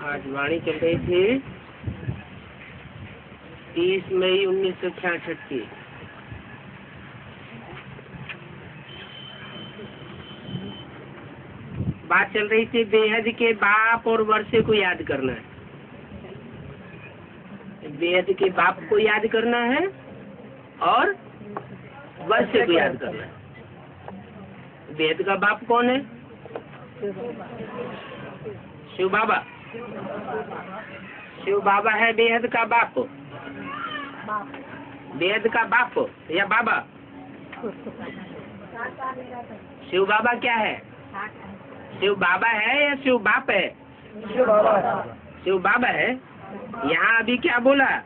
आज वाणी चल रही थी 30 मई 1966 की। बात चल रही थी बेहद के बाप और वर्षे को याद करना है। बेहद के बाप को याद करना है और वर्षे को याद करना है। बेहद का बाप कौन है? शिव बाबा। शिव बाबा है बेहद का बाप। बेहद का बाप या बाबा। शिव बाबा क्या है? शिव बाबा है या शिव बाप है? शिव बाबा है। यहाँ अभी क्या बोला है?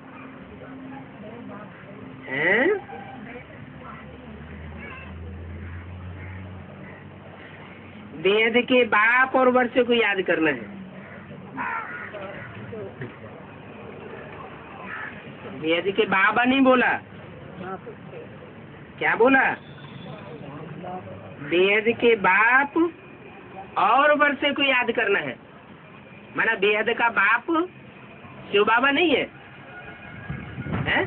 बेहद के बाप और वर्षे को याद करना है। बेहद के बाबा नहीं बोला, क्या बोला? बेहद के बाप और वर्षे को याद करना है। माना बेहद का बाप शिव बाबा नहीं है, है?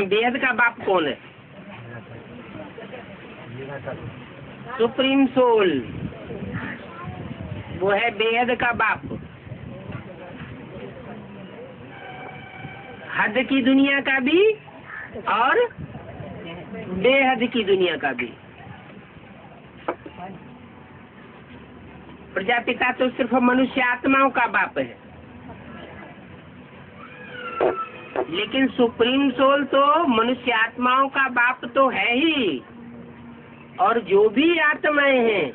बेहद का बाप कौन है? सुप्रीम सोल, वो है बेहद का बाप। हद की दुनिया का भी और बेहद की दुनिया का भी। प्रजापिता तो सिर्फ मनुष्य आत्माओं का बाप है, लेकिन सुप्रीम सोल तो मनुष्य आत्माओं का बाप तो है ही। और जो भी आत्माएं हैं,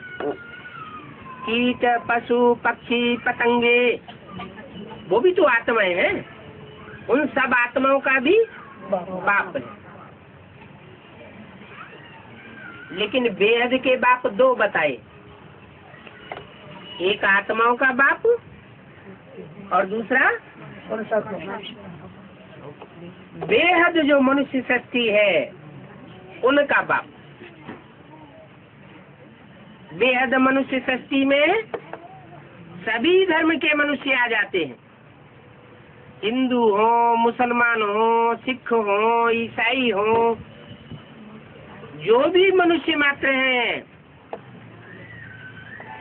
कीट पशु पक्षी पतंगे, वो भी तो आत्माएं हैं। उन सब आत्माओं का भी बाप है। लेकिन बेहद के बाप दो बताए, एक आत्माओं का बाप और दूसरा बेहद जो मनुष्य सृष्टि है उनका बाप। बेहद मनुष्य सृष्टि में सभी धर्म के मनुष्य आ जाते हैं। हिंदू हो, मुसलमान हो, सिख हो, ईसाई हो, जो भी मनुष्य मात्र हैं।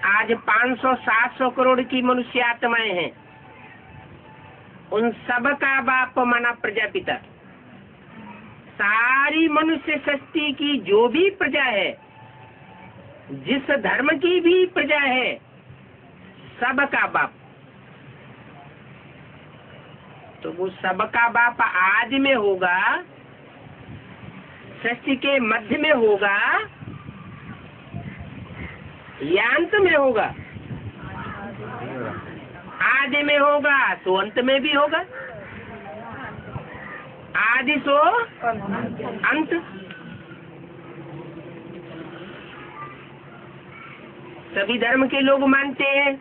आज 500-700 करोड़ की मनुष्य आत्माएं हैं। उन सब का बाप माना प्रजापिता। सारी मनुष्य सृष्टि की जो भी प्रजा है, जिस धर्म की भी प्रजा है, सबका बाप। तो वो सबका बाप आज में होगा, सृष्टि के मध्य में होगा या अंत में होगा? आदि में होगा तो अंत में भी होगा। आदि सो अंत। सभी धर्म के लोग मानते हैं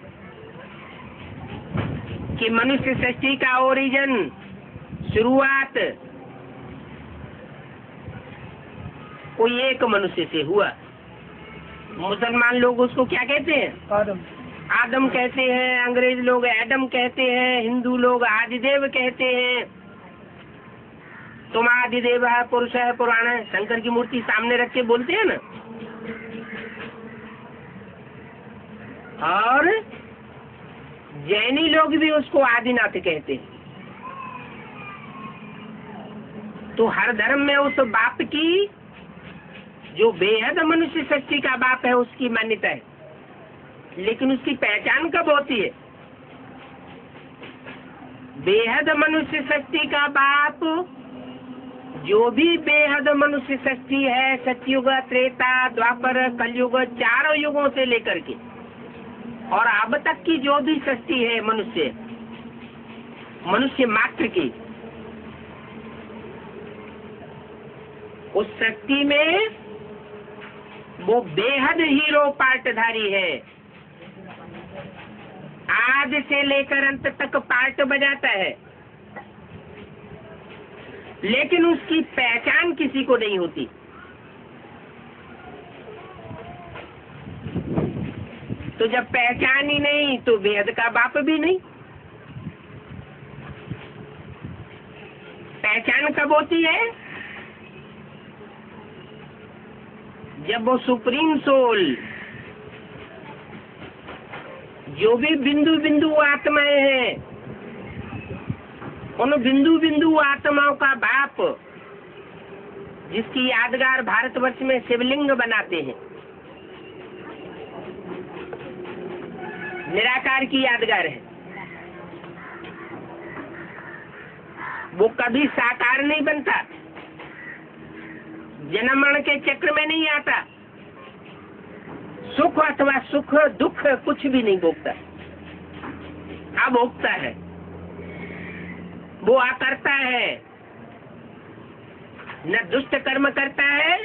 कि मनुष्य सृष्टि का ओरिजिन, शुरुआत कोई एक मनुष्य से हुआ। मुसलमान लोग उसको क्या कहते हैं? आदम कहते हैं। अंग्रेज लोग एडम कहते हैं। हिंदू लोग आदिदेव कहते हैं। तुम आदिदेव है, पुरुष है, पुराण है। शंकर की मूर्ति सामने रख के बोलते हैं ना। और जैनी लोग भी उसको आदिनाथ कहते हैं। तो हर धर्म में उस बाप की, जो बेहद मनुष्य सृष्टि का बाप है, उसकी मान्यता है। लेकिन उसकी पहचान कब होती है? बेहद मनुष्य सृष्टि का बाप, जो भी बेहद मनुष्य सृष्टि है, सतयुग, त्रेता, द्वापर, कलयुग, चारों युगों से लेकर के और अब तक की जो भी सृष्टि है मनुष्य मात्र की, उस सृष्टि में वो बेहद हीरो पार्टधारी है। आज से लेकर अंत तक पार्ट बजाता है, लेकिन उसकी पहचान किसी को नहीं होती। तो जब पहचान ही नहीं तो बेहद का बाप भी नहीं। पहचान कब होती है? जब वो सुप्रीम सोल जो भी बिंदु बिंदु आत्माएं हैं, उन बिंदु बिंदु आत्माओं का बाप, जिसकी यादगार भारतवर्ष में शिवलिंग बनाते हैं, निराकार की यादगार है, वो कभी साकार नहीं बनता, जन्म मरण के चक्र में नहीं आता, सुख अथवा सुख दुख कुछ भी नहीं भोगता, अभोगता है, वो अकर्ता है, न दुष्ट कर्म करता है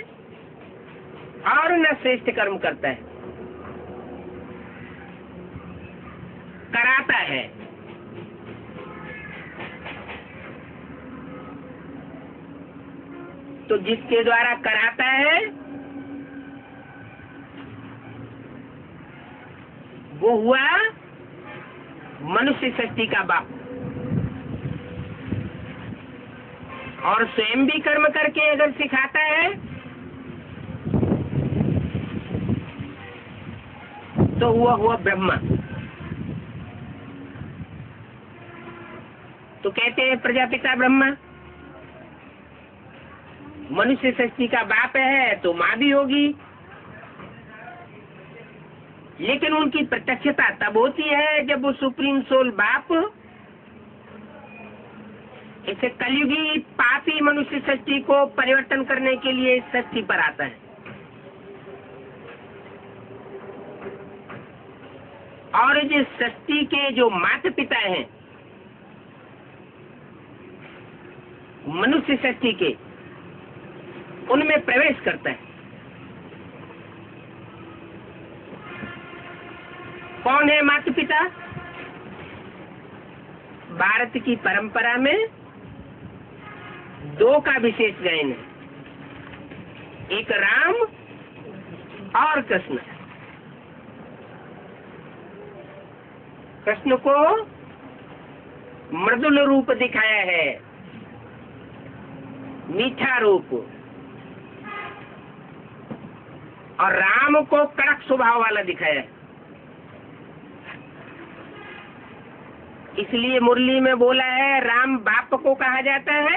और न श्रेष्ठ कर्म करता है, कराता है। तो जिसके द्वारा कराता है वो हुआ मनुष्य सृष्टि का बाप, और स्वयं भी कर्म करके अगर सिखाता है तो हुआ ब्रह्मा। तो कहते हैं प्रजापिता ब्रह्मा, मनुष्य सृष्टि का बाप है तो माँ भी होगी, लेकिन उनकी प्रत्यक्षता तब होती है जब वो सुप्रीम सोल बाप इसे कलयुगी पापी मनुष्य सृष्टि को परिवर्तन करने के लिए इस सृष्टि पर आता है। और जिस सृष्टि के जो माता पिता हैं मनुष्य सृष्टि के, उनमें प्रवेश करता है। कौन है माता पिता? भारत की परंपरा में दो का विशेष गायन है, एक राम और कृष्ण। कृष्ण को मृदुल रूप दिखाया है, मीठा रूप, और राम को कड़क स्वभाव वाला दिखाया है। इसलिए मुरली में बोला है राम बाप को कहा जाता है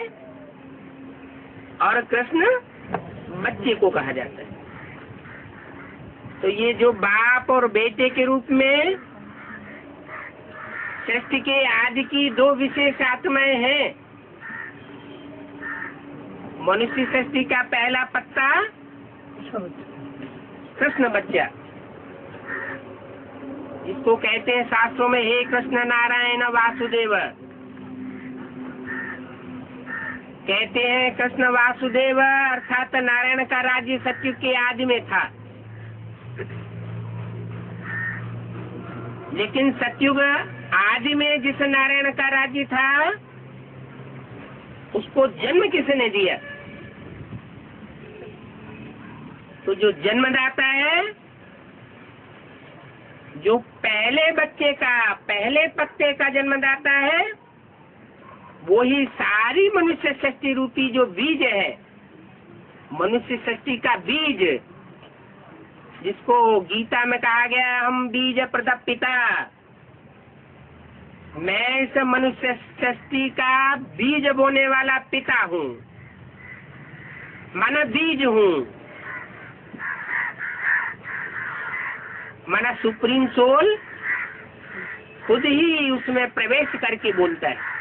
और कृष्ण बच्चे को कहा जाता है। तो ये जो बाप और बेटे के रूप में सृष्टि के आदि की दो विशेष आत्माएं हैं। मनुष्य सृष्टि का पहला पत्ता कृष्ण बच्चा, इसको कहते हैं शास्त्रों में हे कृष्ण नारायण वासुदेव। कहते हैं कृष्ण वासुदेव अर्थात नारायण का राज्य सतयुग के आदि में था, लेकिन सतयुग आदि में जिस नारायण का राज्य था उसको जन्म किसने दिया? तो जो जन्मदाता है, जो पहले बच्चे का, पहले पत्ते का जन्मदाता है, वो ही सारी मनुष्य सृष्टि रूपी जो बीज है, मनुष्य सृष्टि का बीज, जिसको गीता में कहा गया हम बीज प्रदप पिता, मैं इस मनुष्य सृष्टि का बीज बोने वाला पिता हूँ, माना बीज हूँ। माना सुप्रीम सोल खुद ही उसमें प्रवेश करके बोलता है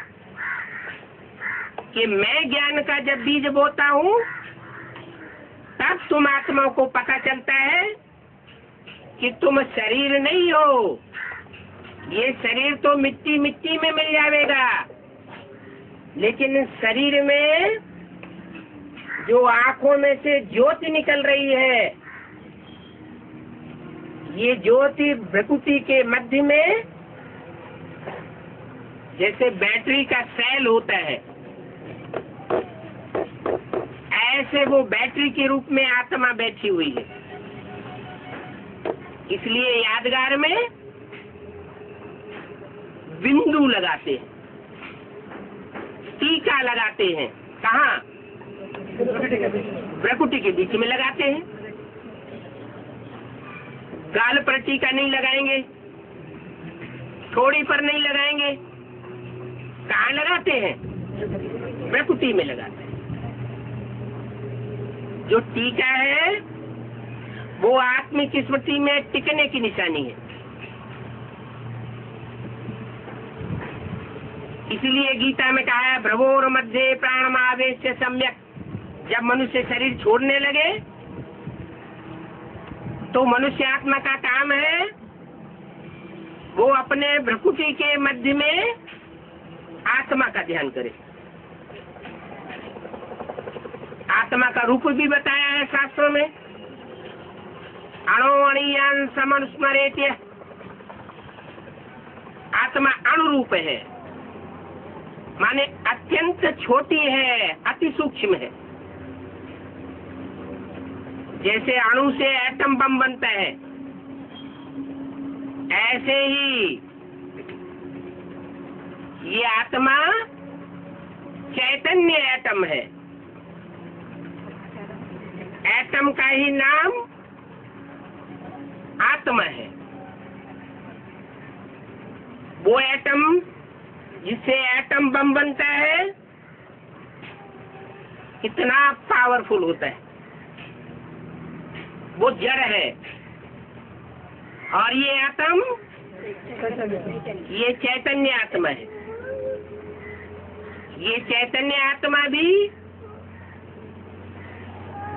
कि मैं ज्ञान का जब बीज बोता हूँ तब तुम आत्माओं को पता चलता है कि तुम शरीर नहीं हो, ये शरीर तो मिट्टी मिट्टी में मिल जाएगा, लेकिन शरीर में जो आंखों में से ज्योति निकल रही है, ये ज्योति प्रकृति के मध्य में जैसे बैटरी का सेल होता है, ऐसे वो बैटरी के रूप में आत्मा बैठी हुई है। इसलिए यादगार में बिंदु लगाते हैं, टीका लगाते हैं। कहाँ? भ्रकुटी के बीच में लगाते हैं। गाल पर टीका नहीं लगाएंगे, थोड़ी पर नहीं लगाएंगे। कहाँ लगाते हैं? भ्रकुटी में लगाते हैं। जो टीका है वो आत्मिक स्मृति में टिकने की निशानी है। इसीलिए गीता में कहा है भ्रवोर मध्य प्राणमावेश से सम्यक। जब मनुष्य शरीर छोड़ने लगे तो मनुष्य आत्मा का काम है वो अपने भ्रकुटी के मध्य में आत्मा का ध्यान करे। आत्मा का रूप भी बताया है शास्त्रों में, अणो अणीयान समनुस्मरेत्य। आत्मा अणुरूप है, माने अत्यंत छोटी है, अति सूक्ष्म है। जैसे अणु से एटम बम बनता है, ऐसे ही ये आत्मा चैतन्य एटम है। एटम का ही नाम आत्मा है। वो एटम जिससे एटम बम बनता है कितना पावरफुल होता है। वो जड़ है और ये एटम ये चैतन्य आत्मा है। ये चैतन्य आत्मा भी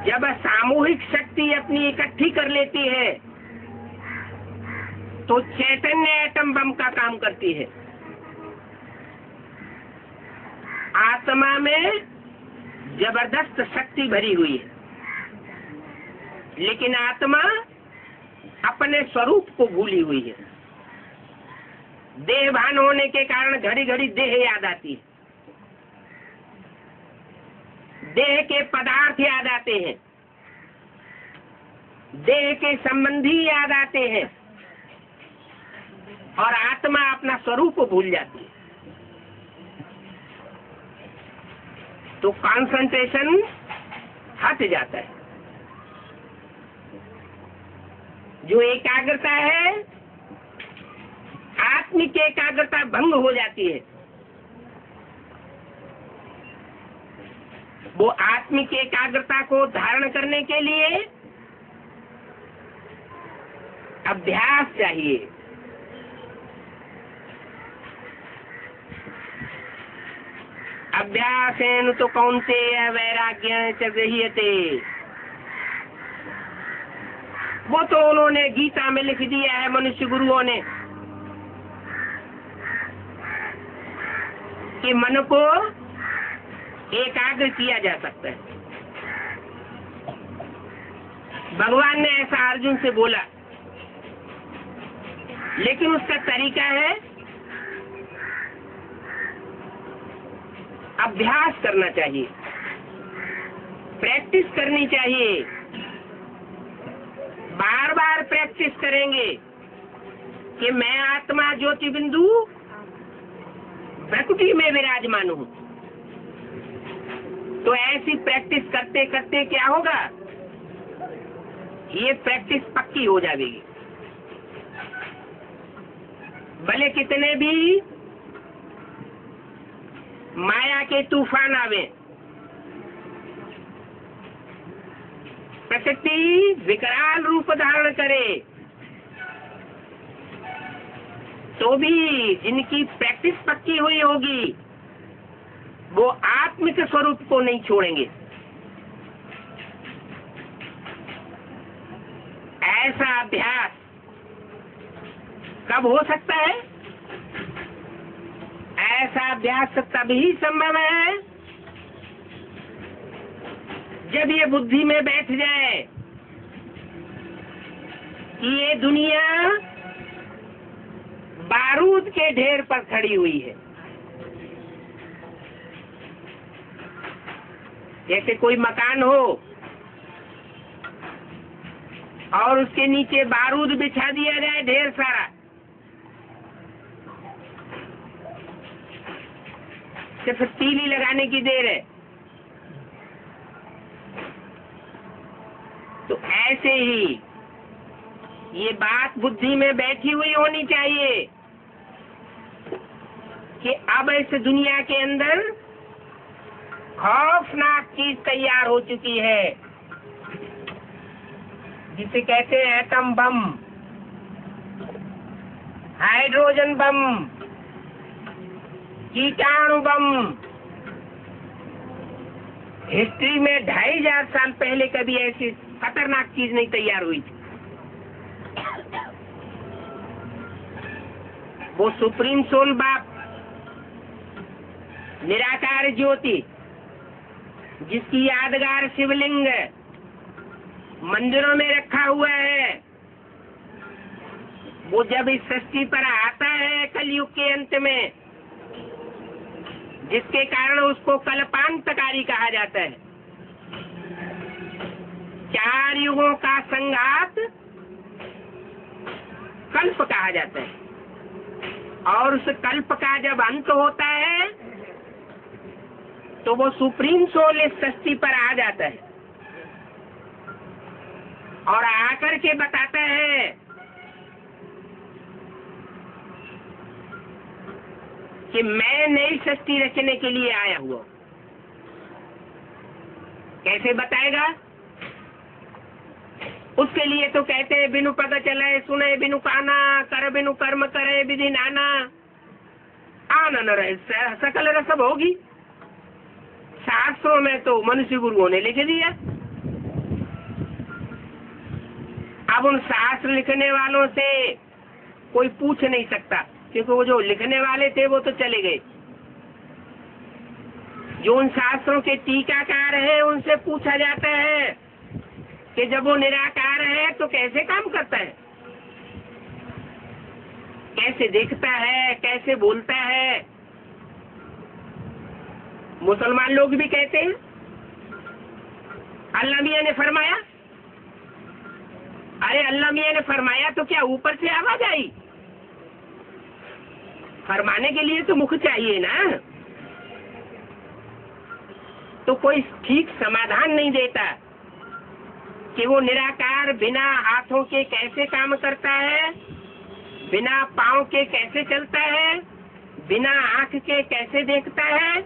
जब सामूहिक शक्ति अपनी इकट्ठी कर लेती है तो चैतन्य एटम बम का काम करती है। आत्मा में जबरदस्त शक्ति भरी हुई है, लेकिन आत्मा अपने स्वरूप को भूली हुई है। देहभान होने के कारण घड़ी घड़ी देह याद आती है, देह के पदार्थ याद आते हैं, देह के संबंधी याद आते हैं और आत्मा अपना स्वरूप भूल जाती है। तो कंसंट्रेशन हट जाता है। जो एकाग्रता है, आत्मिक एकाग्रता भंग हो जाती है। वो आत्मिक एकाग्रता को धारण करने के लिए अभ्यास चाहिए। अभ्यासेन तो कौन्तेय वैराग्येन च गृह्यते। वो तो उन्होंने गीता में लिख दिया है मनुष्य गुरुओं ने कि मन को एकाग्र किया जा सकता है। भगवान ने ऐसा अर्जुन से बोला, लेकिन उसका तरीका है अभ्यास करना चाहिए, प्रैक्टिस करनी चाहिए। बार बार प्रैक्टिस करेंगे कि मैं आत्मा ज्योति बिंदु प्रकृति में विराजमान हूँ, तो ऐसी प्रैक्टिस करते करते क्या होगा, ये प्रैक्टिस पक्की हो जाएगी। भले कितने भी माया के तूफान आवे, प्रकृति विकराल रूप धारण करे, तो भी जिनकी प्रैक्टिस पक्की हुई होगी वो आत्मिक स्वरूप को नहीं छोड़ेंगे। ऐसा अभ्यास कब हो सकता है? ऐसा अभ्यास तभी संभव है जब ये बुद्धि में बैठ जाए कि ये दुनिया बारूद के ढेर पर खड़ी हुई है। जैसे कोई मकान हो, और उसके नीचे बारूद बिछा दिया जाए ढेर सारा, सिर्फ तीली लगाने की देर है। तो ऐसे ही ये बात बुद्धि में बैठी हुई होनी चाहिए कि अब इस दुनिया के अंदर खौफनाक चीज तैयार हो चुकी है, जिसे कहते हैं एटम बम, हाइड्रोजन बम, कीटाणु बम। हिस्ट्री में 2500 साल पहले कभी ऐसी खतरनाक चीज नहीं तैयार हुई थी। वो सुप्रीम सोल बाप, निराकार ज्योति, जिसकी यादगार शिवलिंग मंदिरों में रखा हुआ है, वो जब इस सृष्टि पर आता है कलयुग के अंत में, जिसके कारण उसको कल्पांतकारी कहा जाता है। 4 युगों का संघात कल्प कहा जाता है, और उस कल्प का जब अंत होता है तो वो सुप्रीम सोल इस सृष्टि पर आ जाता है और आकर के बताता है कि मैं नई सृष्टि रचने के लिए आया हुआ। कैसे बताएगा? उसके लिए तो कहते हैं बिनु पता चले सुने बिनु काना, कर बिनु कर्म करे विधि नाना, आना न रहे सकल रसब होगी। शास्त्रों में तो मनुष्य गुरुओं ने लिख दिया। अब उन शास्त्र लिखने वालों से कोई पूछ नहीं सकता, क्योंकि वो जो लिखने वाले थे वो तो चले गए। जो उन शास्त्रों के टीकाकार हैं उनसे पूछा जाता है कि जब वो निराकार है तो कैसे काम करता है, कैसे देखता है, कैसे बोलता है। मुसलमान लोग भी कहते हैं अल्लाह मियां ने फरमाया। अरे अल्लाह मियां ने फरमाया तो क्या ऊपर से आवाज आई? फरमाने के लिए तो मुख चाहिए ना। तो कोई ठीक समाधान नहीं देता कि वो निराकार बिना हाथों के कैसे काम करता है, बिना पांव के कैसे चलता है, बिना आंख के कैसे देखता है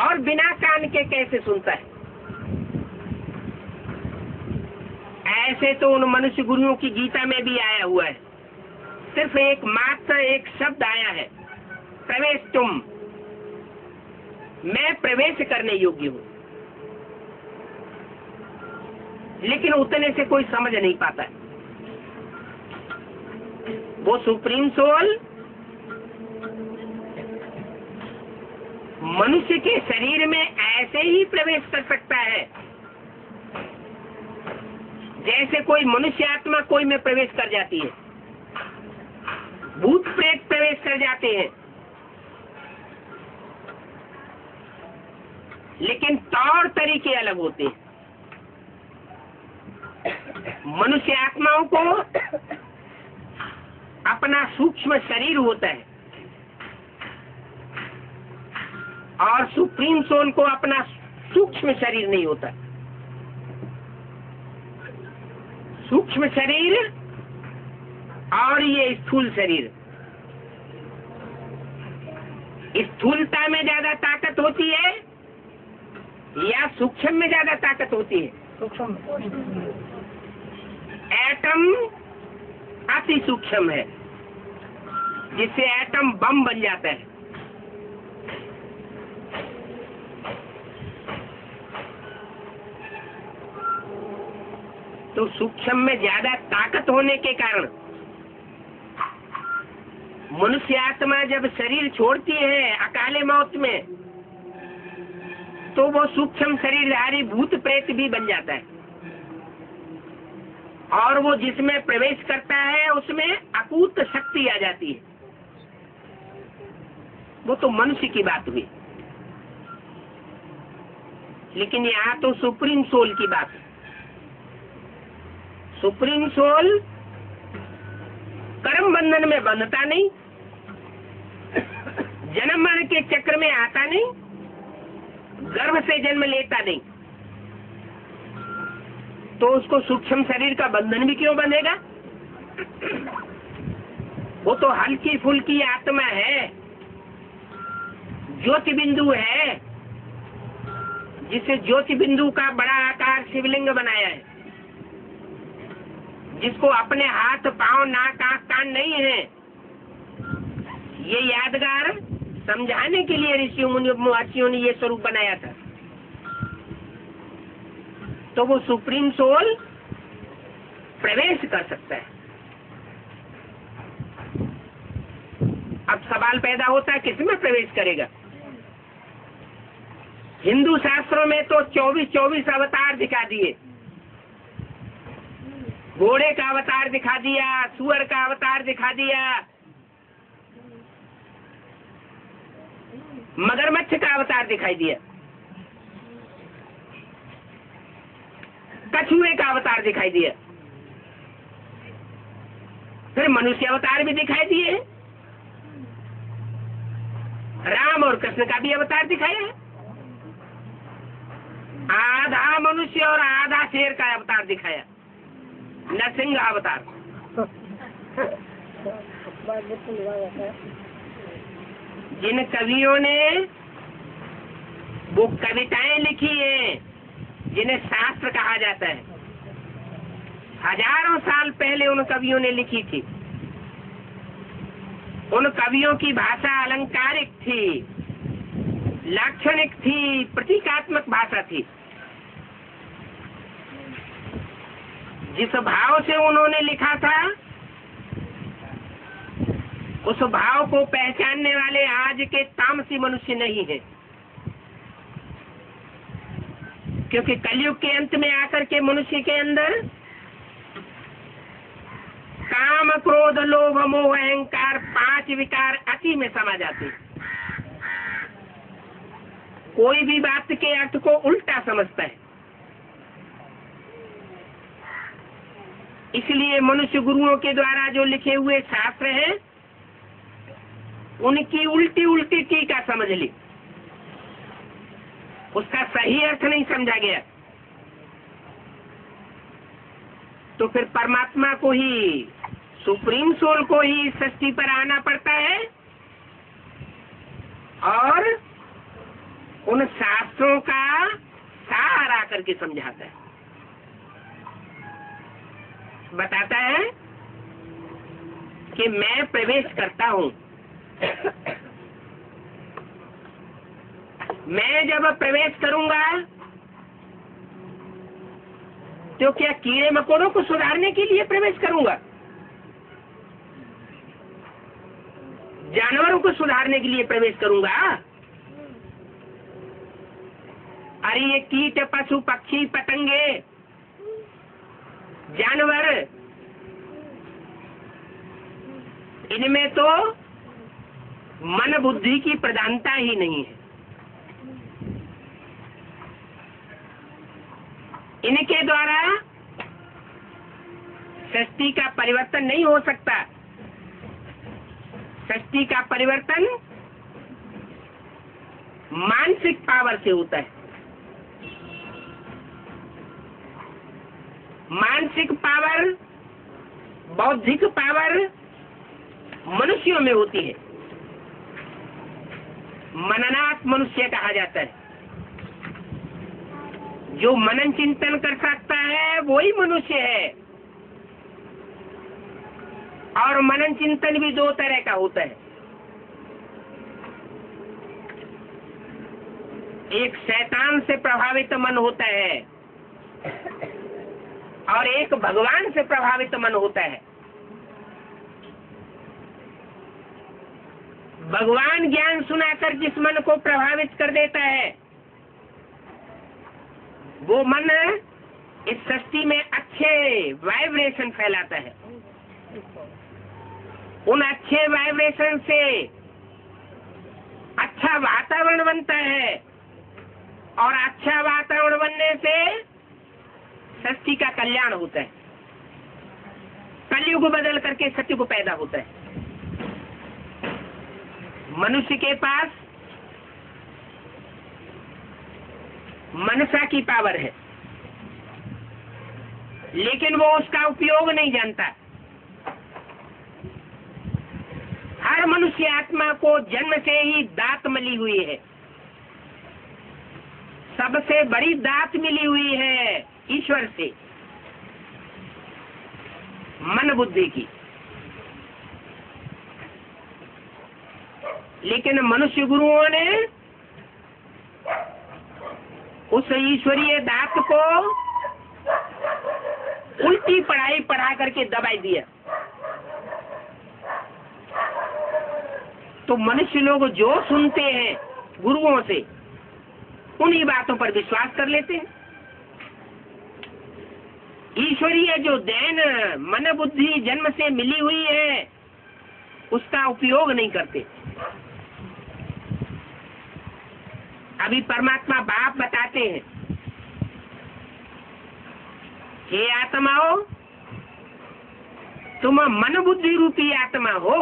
और बिना कान के कैसे सुनता है। ऐसे तो उन मनुष्य गुरुओं की गीता में भी आया हुआ है। सिर्फ एक शब्द आया है, प्रवेश तुम, मैं प्रवेश करने योग्य हूं। लेकिन उतने से कोई समझ नहीं पाता है। वो सुप्रीम सोल मनुष्य के शरीर में ऐसे ही प्रवेश कर सकता है जैसे कोई मनुष्य आत्मा कोई में प्रवेश कर जाती है, भूत प्रेत प्रवेश कर जाते हैं। लेकिन तौर तरीके अलग होते हैं। मनुष्य आत्माओं को अपना सूक्ष्म शरीर होता है और सुप्रीम सोल को अपना सूक्ष्म शरीर नहीं होता। सूक्ष्म शरीर और ये स्थूल शरीर, स्थूलता में ज्यादा ताकत होती है या सूक्ष्म में ज्यादा ताकत होती है? एटम अति सूक्ष्म है, जिससे एटम बम बन जाता है। तो सूक्ष्म में ज्यादा ताकत होने के कारण मनुष्य आत्मा जब शरीर छोड़ती है अकाले मौत में, तो वो सूक्ष्म शरीरधारी भूत प्रेत भी बन जाता है और वो जिसमें प्रवेश करता है उसमें अकूत शक्ति आ जाती है। वो तो मनुष्य की बात हुई, लेकिन यहाँ तो सुप्रीम सोल की बात है। सुप्रीम सोल कर्म बंधन में बंधता नहीं, जन्म मरण के चक्र में आता नहीं, गर्भ से जन्म लेता नहीं, तो उसको सूक्ष्म शरीर का बंधन भी क्यों बंधेगा? वो तो हल्की फुल्की आत्मा है, ज्योति बिंदु है, जिसे ज्योति बिंदु का बड़ा आकार शिवलिंग बनाया है, जिसको अपने हाथ पांव नाक आंख कान नहीं है। ये यादगार समझाने के लिए ऋषियों मुनियों ने ये स्वरूप बनाया था। तो वो सुप्रीम सोल प्रवेश कर सकता है। अब सवाल पैदा होता है किसमें प्रवेश करेगा? हिंदू शास्त्रों में तो 24 अवतार दिखा दिए, घोड़े का अवतार दिखा दिया, सुअर का अवतार दिखा दिया, मगरमच्छ का अवतार दिखाई दिया, कछुए का अवतार दिखाई दिया, फिर मनुष्य अवतार भी दिखाई दिए, राम और कृष्ण का भी अवतार दिखाया है, आधा मनुष्य और आधा शेर का अवतार दिखाया, नरसिंह अवतार। जिन कवियों ने वो कविताएं लिखी हैं जिन्हें शास्त्र कहा जाता है, हजारों साल पहले उन कवियों ने लिखी थी। उन कवियों की भाषा अलंकारिक थी, लाक्षणिक थी, प्रतीकात्मक भाषा थी। जिस भाव से उन्होंने लिखा था, उस भाव को पहचानने वाले आज के तामसी मनुष्य नहीं है, क्योंकि कलयुग के अंत में आकर के मनुष्य के अंदर काम, क्रोध, लोभ, मोह, अहंकार 5 विकार अति में समा जाते। कोई भी बात के अर्थ को उल्टा समझता है। इसलिए मनुष्य गुरुओं के द्वारा जो लिखे हुए शास्त्र हैं, उनकी उल्टी उल्टी टीका समझ ली, उसका सही अर्थ नहीं समझा गया। तो फिर परमात्मा को ही, सुप्रीम सोल को ही सृष्टि पर आना पड़ता है और उन शास्त्रों का सार आकर के समझाता है, बताता है कि मैं प्रवेश करता हूं। मैं जब प्रवेश करूंगा तो क्या कीड़े मकोड़ों को सुधारने के लिए प्रवेश करूंगा? जानवरों को सुधारने के लिए प्रवेश करूंगा? अरे ये कीट, पशु, पक्षी, पतंगे, जानवर, इनमें तो मन बुद्धि की प्रधानता ही नहीं है। इनके द्वारा सृष्टि का परिवर्तन नहीं हो सकता। सृष्टि का परिवर्तन मानसिक पावर से होता है। मानसिक पावर, बौद्धिक पावर मनुष्यों में होती है। मननात् मनुष्य कहा जाता है। जो मनन चिंतन कर सकता है वही मनुष्य है। और मनन चिंतन भी 2 तरह का होता है। एक शैतान से प्रभावित मन होता है और एक भगवान से प्रभावित मन होता है। भगवान ज्ञान सुनाकर जिस मन को प्रभावित कर देता है, वो मन इस सृष्टि में अच्छे वाइब्रेशन फैलाता है। उन अच्छे वाइब्रेशन से अच्छा वातावरण बनता है और अच्छा वातावरण बनने से सृष्टि का कल्याण होता है। कलयुग बदल करके सत्युग पैदा होता है। मनुष्य के पास मनसा की पावर है, लेकिन वो उसका उपयोग नहीं जानता। हर मनुष्य आत्मा को जन्म से ही दात मिली हुई है, सबसे बड़ी दात मिली हुई है ईश्वर से, मन बुद्धि की। लेकिन मनुष्य गुरुओं ने उस ईश्वरीय दात को उल्टी पढ़ाई पढ़ा करके दबाई दिया। तो मनुष्य लोग जो सुनते हैं गुरुओं से, उन्हीं बातों पर विश्वास कर लेते हैं। ईश्वरीय जो देन मन बुद्धि जन्म से मिली हुई है, उसका उपयोग नहीं करते। अभी परमात्मा बाप बताते हैं, हे आत्माओं, तुम मन बुद्धि रूपी आत्मा हो।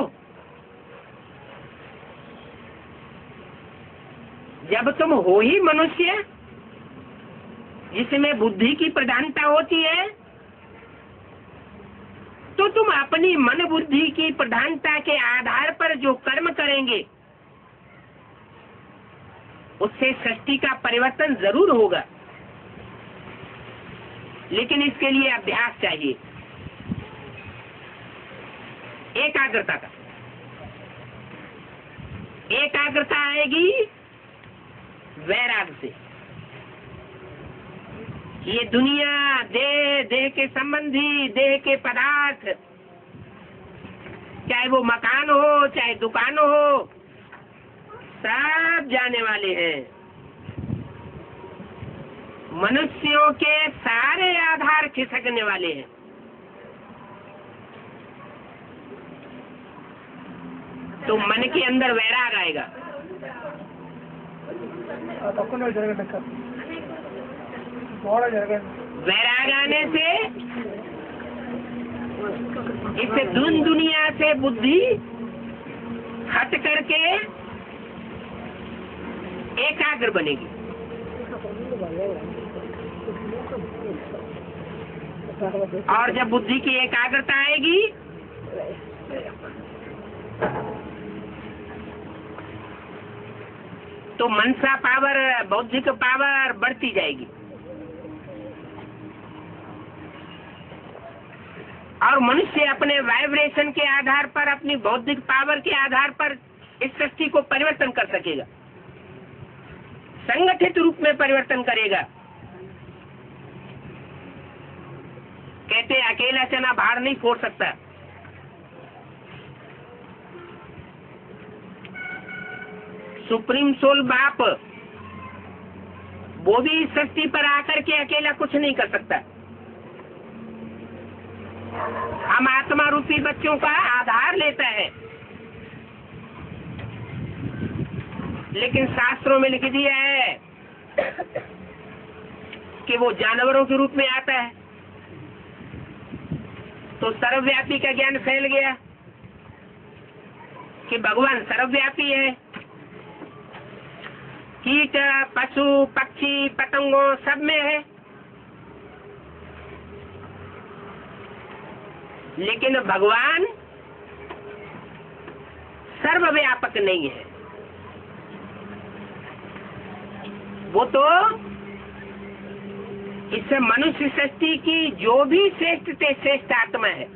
जब तुम हो ही मनुष्य, जिसमें बुद्धि की प्रधानता होती है, तो तुम अपनी मन बुद्धि की प्रधानता के आधार पर जो कर्म करेंगे, उससे सृष्टि का परिवर्तन जरूर होगा। लेकिन इसके लिए अभ्यास चाहिए, एकाग्रता का। एकाग्रता आएगी वैराग से। ये दुनिया, देह, देह के संबंधी, देह के पदार्थ, चाहे वो मकान हो, चाहे दुकान हो, सब जाने वाले हैं। मनुष्यों के सारे आधार खिसकने वाले हैं। तो मन के अंदर वैराग आएगा। वैराग आने से इस दुनिया से बुद्धि हट करके एकाग्र बनेगी। और जब बुद्धि की एकाग्रता आएगी, तो मनसा पावर, बौद्धिक पावर बढ़ती जाएगी। और मनुष्य अपने वाइब्रेशन के आधार पर, अपनी बौद्धिक पावर के आधार पर इस सृष्टि को परिवर्तन कर सकेगा, संगठित रूप में परिवर्तन करेगा। कहते अकेला चना भार नहीं फोड़ सकता। सुप्रीम सोल बाप, वो भी इस सृष्टि पर आकर के अकेला कुछ नहीं कर सकता। हम आत्मा रूपी बच्चों का आधार लेता है, लेकिन शास्त्रों में लिख दिया है कि वो जानवरों के रूप में आता है। तो सर्वव्यापी का ज्ञान फैल गया कि भगवान सर्वव्यापी है। कीट, पशु, पक्षी, पतंगों सब में है। लेकिन भगवान सर्वव्यापक नहीं है। वो तो इस मनुष्य सृष्टि की जो भी श्रेष्ठ से श्रेष्ठ आत्मा है,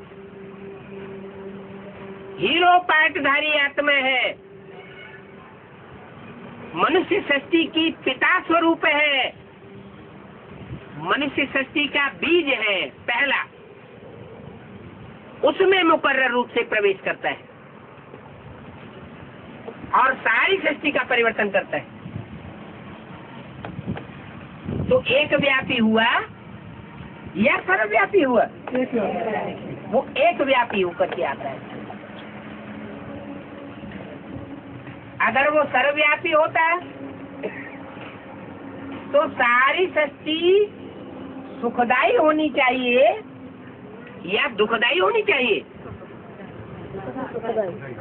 हीरो पाटधारी आत्मा है, मनुष्य सृष्टि की पिता स्वरूप है, मनुष्य सृष्टि का बीज है पहला, उसमें मुकर्रर रूप से प्रवेश करता है और सारी सृष्टि का परिवर्तन करता है। तो एक व्यापी हुआ या सर्वव्यापी हुआ? वो एक व्यापी होकर के आता है। अगर वो सर्वव्यापी होता तो सारी सृष्टि सुखदायी होनी चाहिए, या दुखदाई होनी चाहिए?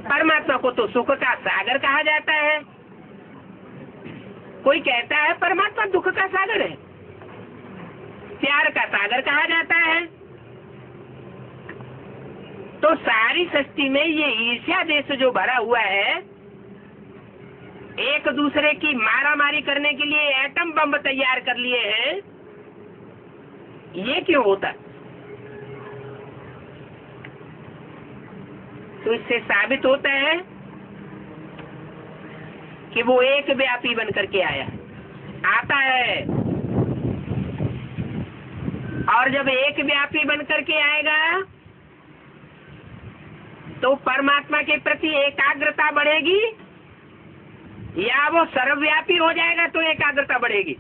परमात्मा को तो सुख का सागर कहा जाता है। कोई कहता है परमात्मा दुख का सागर है, प्यार का सागर कहा जाता है। तो सारी सृष्टि में ये ईर्ष्या देश जो भरा हुआ है, एक दूसरे की मारामारी करने के लिए एटम बम तैयार कर लिए हैं, ये क्यों होता? तो इससे साबित होता है कि वो एक व्यापी बन करके आता है। और जब एक व्यापी बन करके आएगा तो परमात्मा के प्रति एकाग्रता बढ़ेगी, या वो सर्वव्यापी हो जाएगा तो एकाग्रता बढ़ेगी।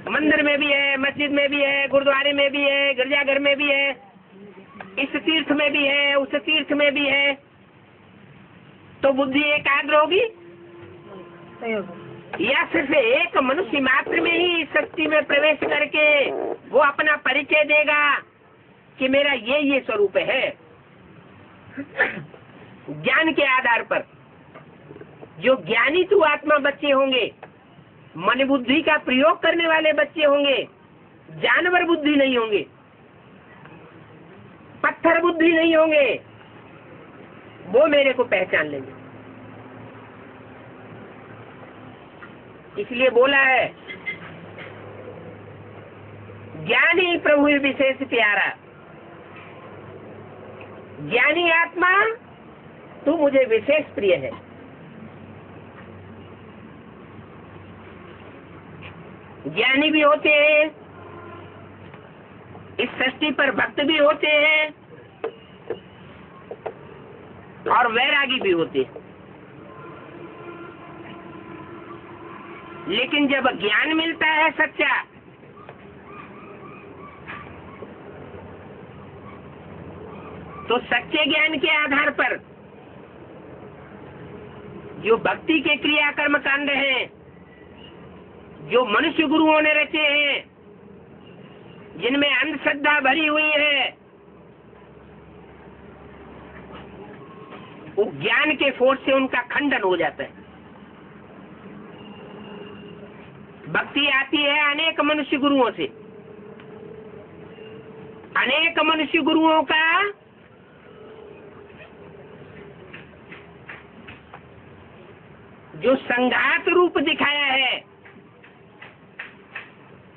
मंदिर में भी है, मस्जिद में भी है, गुरुद्वारे में भी है, गिरजाघर में भी है, इस तीर्थ में भी है, उस तीर्थ में भी है। तो बुद्धि एकाग्र होगी, या सिर्फ एक मनुष्य मात्र में ही शक्ति में प्रवेश करके वो अपना परिचय देगा कि मेरा ये स्वरूप है। ज्ञान के आधार पर जो ज्ञानी तू आत्मा बच्चे होंगे, मन बुद्धि का प्रयोग करने वाले बच्चे होंगे, जानवर बुद्धि नहीं होंगे, पत्थर बुद्धि नहीं होंगे, वो मेरे को पहचान लेंगे। इसलिए बोला है ज्ञानी प्रभु विशेष प्यारा, ज्ञानी आत्मा तू मुझे विशेष प्रिय है। ज्ञानी भी होते हैं, इस सृष्टि पर भक्त भी होते हैं, और वैरागी भी होते हैं। लेकिन जब ज्ञान मिलता है सच्चा, तो सच्चे ज्ञान के आधार पर जो भक्ति के क्रियाकर्म कांड हैं, जो मनुष्य गुरुओं ने रचे हैं, जिनमें अंधश्रद्धा भरी हुई है, वो ज्ञान के फोर्स से उनका खंडन हो जाता है। भक्ति आती है अनेक मनुष्य गुरुओं से। अनेक मनुष्य गुरुओं का जो संघात रूप दिखाया है,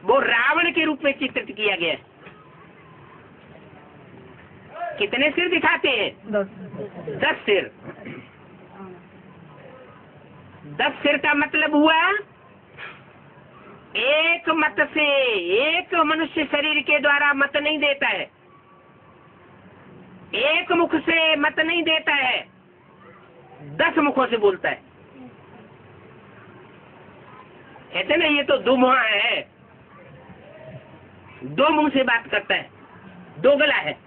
वो रावण के रूप में चित्रित किया गया है। कितने सिर दिखाते हैं? 10 सिर। 10 सिर का मतलब हुआ एक मत से, एक मनुष्य शरीर के द्वारा मत नहीं देता है, एक मुख से मत नहीं देता है, 10 मुखों से बोलता है। कहते ना ये तो दो मुहा है, 2 मुंह से बात करता है, 2 गला है।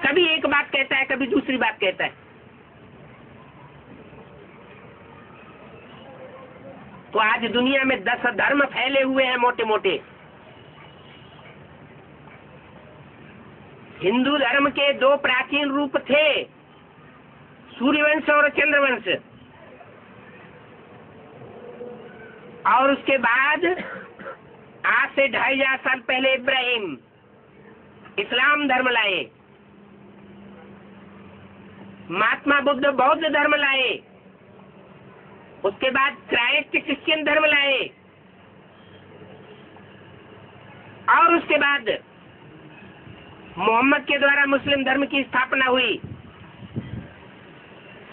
कभी एक बात कहता है, कभी दूसरी बात कहता है। तो आज दुनिया में 10 धर्म फैले हुए हैं मोटे मोटे। हिंदू धर्म के 2 प्राचीन रूप थे, सूर्यवंश और चंद्रवंश। और उसके बाद आज से 2500 साल पहले इब्राहिम इस्लाम धर्म लाए, महात्मा बुद्ध बौद्ध धर्म लाए, उसके बाद क्राइस्ट क्रिश्चियन धर्म लाए, और उसके बाद मोहम्मद के द्वारा मुस्लिम धर्म की स्थापना हुई।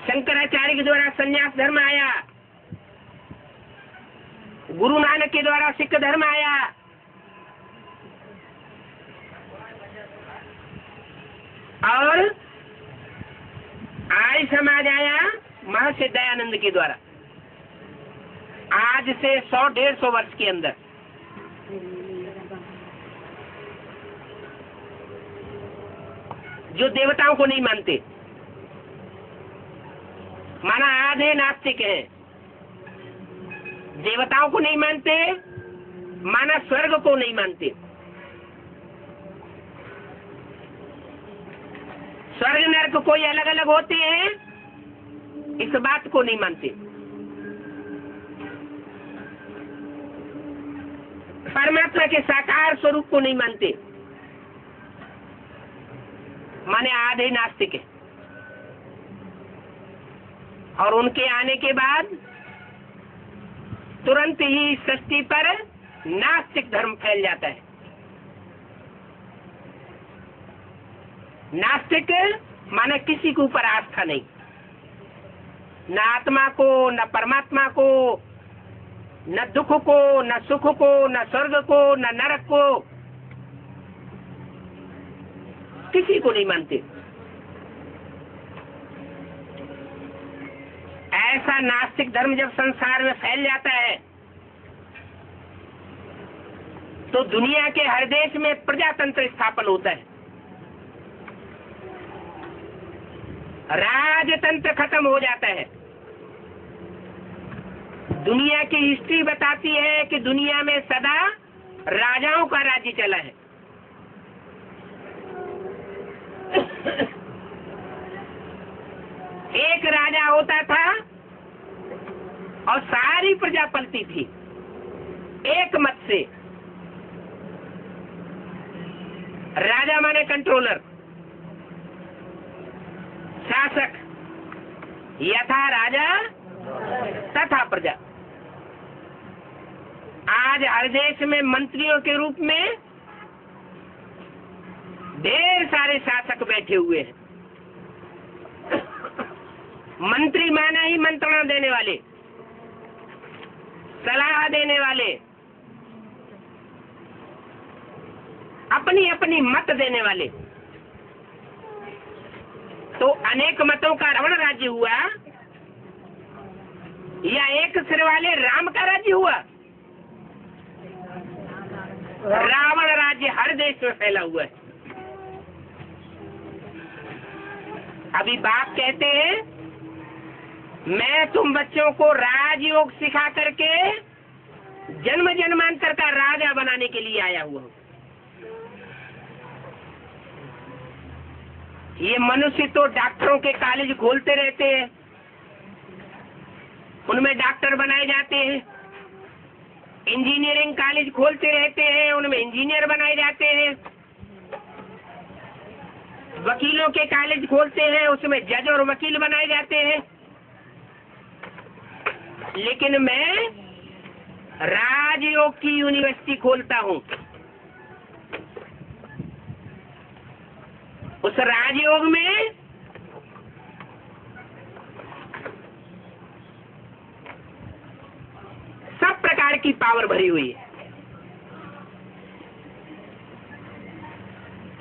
शंकराचार्य के द्वारा संन्यास धर्म आया, गुरु नानक के द्वारा सिख धर्म आया, और आर्य समाज आया महर्षि दयानंद के द्वारा। आज से 100-150 वर्ष के अंदर जो देवताओं को नहीं मानते, माना आधे नास्तिक हैं, देवताओं को नहीं मानते, माना स्वर्ग को नहीं मानते, स्वर्ग नरक कोई अलग अलग होते हैं इस बात को नहीं मानते। परमात्मा के साकार स्वरूप को नहीं मानते, माने आधे नास्तिक है। और उनके आने के बाद तुरंत ही सृष्टि पर नास्तिक धर्म फैल जाता है। नास्तिक माने किसी के ऊपर आस्था नहीं, न आत्मा को, न परमात्मा को, न दुख को, न सुख को, न स्वर्ग को, न नरक को, किसी को नहीं मानते। ऐसा नास्तिक धर्म जब संसार में फैल जाता है तो दुनिया के हर देश में प्रजातंत्र स्थापन होता है, राजतंत्र खत्म हो जाता है। दुनिया की हिस्ट्री बताती है कि दुनिया में सदा राजाओं का राज्य चला है। एक राजा होता था और सारी प्रजा पलती थी एक मत से। राजा माने कंट्रोलर, शासक, यथा राजा तथा प्रजा। आज हर देश में मंत्रियों के रूप में ढेर सारे शासक बैठे हुए हैं। मंत्री माना ही मंत्रणा देने वाले, सलाह देने वाले, अपनी अपनी मत देने वाले। तो अनेक मतों का रावण राज्य हुआ या एक सिर वाले राम का राज्य हुआ? रावण राज्य हर देश में फैला हुआ है। अभी बाप कहते हैं मैं तुम बच्चों को राजयोग सिखा करके जन्म जन्मांतर का राजा बनाने के लिए आया हुआ हूं। ये मनुष्य तो डॉक्टरों के कॉलेज खोलते रहते हैं, उनमें डॉक्टर बनाए जाते हैं, इंजीनियरिंग कॉलेज खोलते रहते हैं, उनमें इंजीनियर बनाए जाते हैं, वकीलों के कॉलेज खोलते हैं, उसमें जज और वकील बनाए जाते हैं। लेकिन मैं राजयोग की यूनिवर्सिटी खोलता हूं। उस राजयोग में सब प्रकार की पावर भरी हुई है।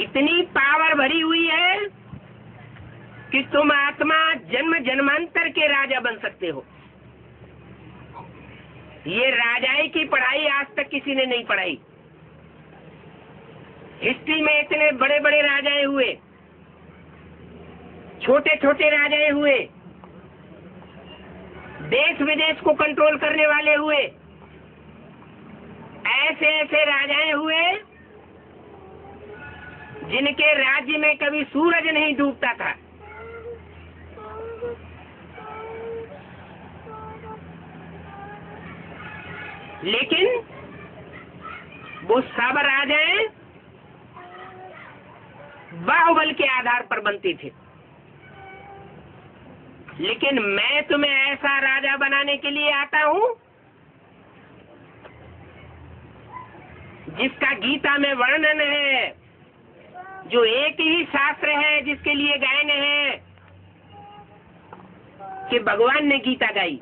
इतनी पावर भरी हुई है कि तुम आत्मा जन्म जन्मांतर के राजा बन सकते हो। ये राजाई की पढ़ाई आज तक किसी ने नहीं पढ़ाई। हिस्ट्री में इतने बड़े बड़े राजाएं हुए, छोटे छोटे राजाएं हुए, देश विदेश को कंट्रोल करने वाले हुए, ऐसे ऐसे राजाएं हुए जिनके राज्य में कभी सूरज नहीं डूबता था। लेकिन वो सब राजाएं बाहुबल के आधार पर बनते थे। लेकिन मैं तुम्हें ऐसा राजा बनाने के लिए आता हूं जिसका गीता में वर्णन है, जो एक ही शास्त्र है जिसके लिए गायन है कि भगवान ने गीता गाई,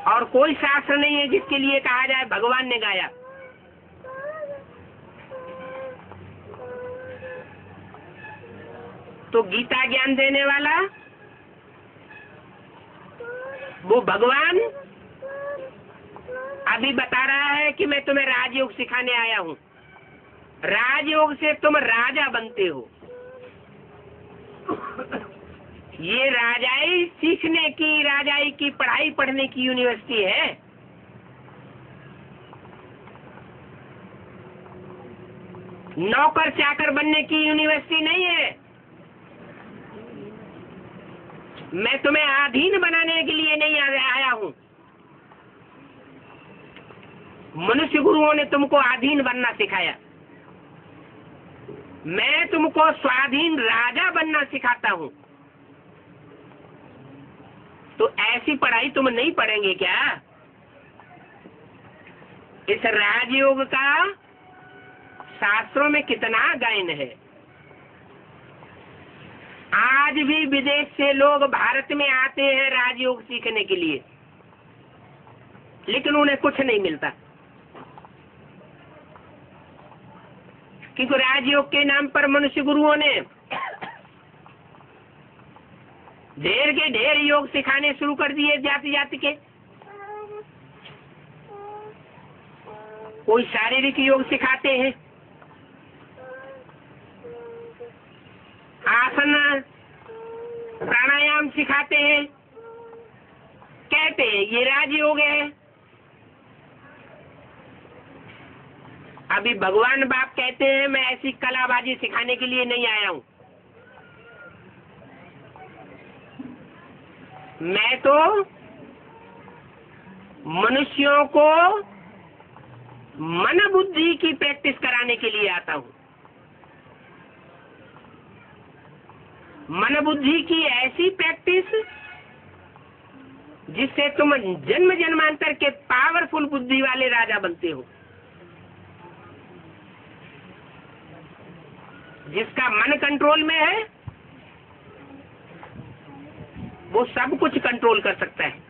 और कोई शास्त्र नहीं है जिसके लिए कहा जाए भगवान ने गाया। तो गीता ज्ञान देने वाला वो भगवान अभी बता रहा है कि मैं तुम्हें राजयोग सिखाने आया हूं। राजयोग से तुम राजा बनते हो। ये राजाई सीखने की, राजाई की पढ़ाई पढ़ने की यूनिवर्सिटी है। नौकर चाकर बनने की यूनिवर्सिटी नहीं है। मैं तुम्हें अधीन बनाने के लिए नहीं आया हूं। मनुष्य गुरुओं ने तुमको अधीन बनना सिखाया, मैं तुमको स्वाधीन राजा बनना सिखाता हूं। तो ऐसी पढ़ाई तुम नहीं पढ़ेंगे क्या? इस राजयोग का शास्त्रों में कितना गायन है। आज भी विदेश से लोग भारत में आते हैं राजयोग सीखने के लिए, लेकिन उन्हें कुछ नहीं मिलता, क्योंकि राजयोग के नाम पर मनुष्य गुरुओं ने ढेर के ढेर योग सिखाने शुरू कर दिए जाति जाति के। कोई शारीरिक योग सिखाते हैं, आसन प्राणायाम सिखाते हैं, कहते हैं ये राजयोग है। अभी भगवान बाप कहते हैं मैं ऐसी कलाबाजी सिखाने के लिए नहीं आया हूं, मैं तो मनुष्यों को मन बुद्धि की प्रैक्टिस कराने के लिए आता हूं। मन बुद्धि की ऐसी प्रैक्टिस जिससे तुम जन्म जन्मांतर के पावरफुल बुद्धि वाले राजा बनते हो। जिसका मन कंट्रोल में है वो सब कुछ कंट्रोल कर सकता है।